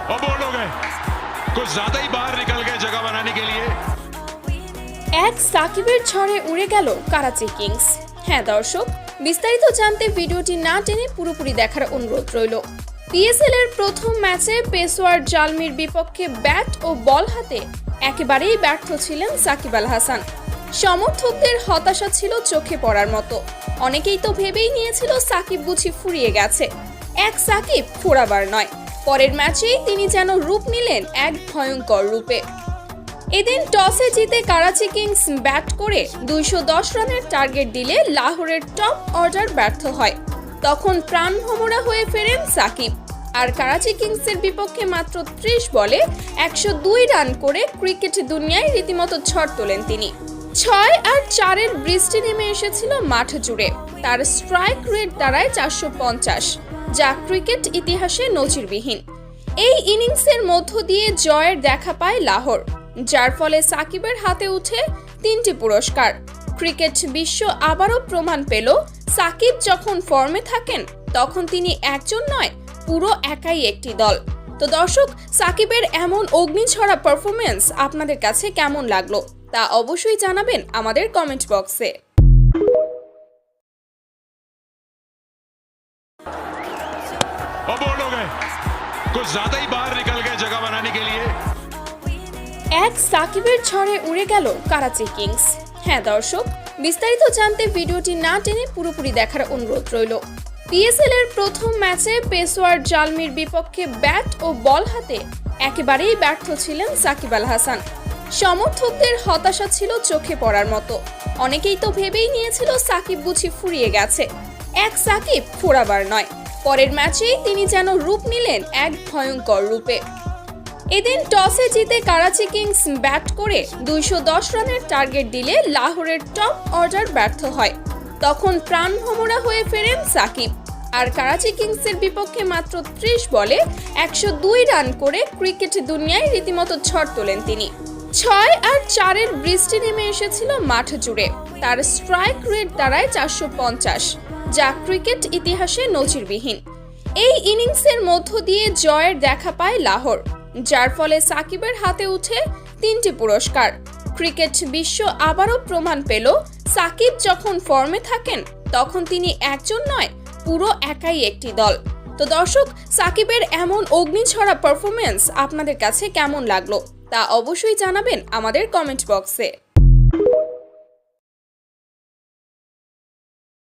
और बोल्ड हो गए, कुछ ज्यादा ही बाहर निकल गए जगह बनाने के लिए। এক সাকিবের ঝড়ে উড়ে গেল করাচি কিংস। হ্যাঁ দর্শক, বিস্তারিত জানতে ভিডিওটি না টেনে পুরোপুরি দেখার অনুরোধ রইল। পিএসএল এর প্রথম ম্যাচে পেশোয়ার জালমির বিপক্ষে ব্যাট ও বল হাতে একেবারেই ব্যর্থ ছিলেন সাকিব আল হাসান। সমর্থকদের হতাশা ছিল চোখে পড়ার মতো। অনেকেই তো ভেবেই নিয়েছিল সাকিব বুঝি ফুরিয়ে গেছে। এক সাকিব ফোরাবার নয়, পরের ম্যাচেই তিনি যেন রূপ নিলেন এক ভয়ঙ্কর রূপে। এদিন টসে জিতে করাচি কিংস ব্যাট করে 210 রানের টার্গেট দিলে লাহোরের টপ অর্ডার ব্যর্থ হয়। তখন প্রাণভমরা হয়ে ফেরেন সাকিব, আর করাচি কিংসের বিপক্ষে মাত্র 30 বলে 102 রান করে ক্রিকেট দুনিয়ায় রীতিমতো ঝড় তোলেন তিনি। 6 আর 4-এর বৃষ্টি নেমে এসেছিল মাঠ জুড়ে। তার স্ট্রাইক রেট দাঁড়ায় 450, যা ক্রিকেট ইতিহাসে নজিরবিহীন। এই ইনিংসের মধ্য দিয়ে জয়ের দেখা পায় লাহোর, যার ফলে সাকিবের হাতে উঠে 3টি পুরস্কার। ক্রিকেট বিশ্ব আবারও প্রমাণ পেল, সাকিব যখন ফর্মে থাকেন তখন তিনি একজন নয়, পুরো একাই একটি দল। তো দর্শক, সাকিবের এমন অগ্নিঝরা পারফরমেন্স আপনাদের কাছে কেমন লাগলো তা অবশ্যই জানাবেন আমাদের কমেন্ট বক্সে। और बोल्ड हो गए, कुछ ज्यादा ही बाहर निकल गए जगह बनाने के लिए। এক সাকিবের ঝড়ে উড়ে গেল করাচি কিংস। হ্যাঁ দর্শক, বিস্তারিত জানতে ভিডিওটি না টেনে পুরোপুরি দেখার অনুরোধ রইল। পিএসএল এর প্রথম ম্যাচে পেশোয়ার জালমির বিপক্ষে ব্যাট ও বল হাতে একেবারেই ব্যর্থ ছিলেন সাকিব আল হাসান। সমর্থকদের হতাশা ছিল চোখে পড়ার মতো। অনেকেই তো ভেবেই নিয়েছিল সাকিব বুঝি ফুরিয়ে গেছে। এক সাকিব ফোরাবার নয়, পরের ম্যাচেই তিনি যেন রূপ নিলেন এক ভয়ঙ্কর রূপে। এদিন টসে জিতে করাচি কিংস ব্যাট করে 210 রানের টার্গেট দিলে লাহোরের টপ অর্ডার ব্যর্থ হয়। তখন প্রাণভমরা হয়ে ফেরেন সাকিব, আর করাচি কিংসের বিপক্ষে মাত্র 30 বলে 102 রান করে ক্রিকেট দুনিয়ায় রীতিমতো ঝড় তোলেন তিনি। 6 আর 4-এর বৃষ্টি নেমে এসেছিল মাঠ জুড়ে। তার স্ট্রাইক রেট দাঁড়ায় 450, যা ক্রিকেট ইতিহাসে নজিরবিহীন। এই ইনিংসের মধ্য দিয়ে জয়ের দেখা পায় লাহোর, যার ফলে সাকিবের হাতে উঠে 3টি পুরস্কার। ক্রিকেট বিশ্ব আবারও প্রমাণ পেল, সাকিব যখন ফর্মে থাকেন তখন তিনি একজন নয়, পুরো একাই একটি দল। তো দর্শক, সাকিবের এমন অগ্নিঝরা পারফরমেন্স আপনাদের কাছে কেমন লাগলো তা অবশ্যই জানাবেন আমাদের কমেন্ট বক্সে।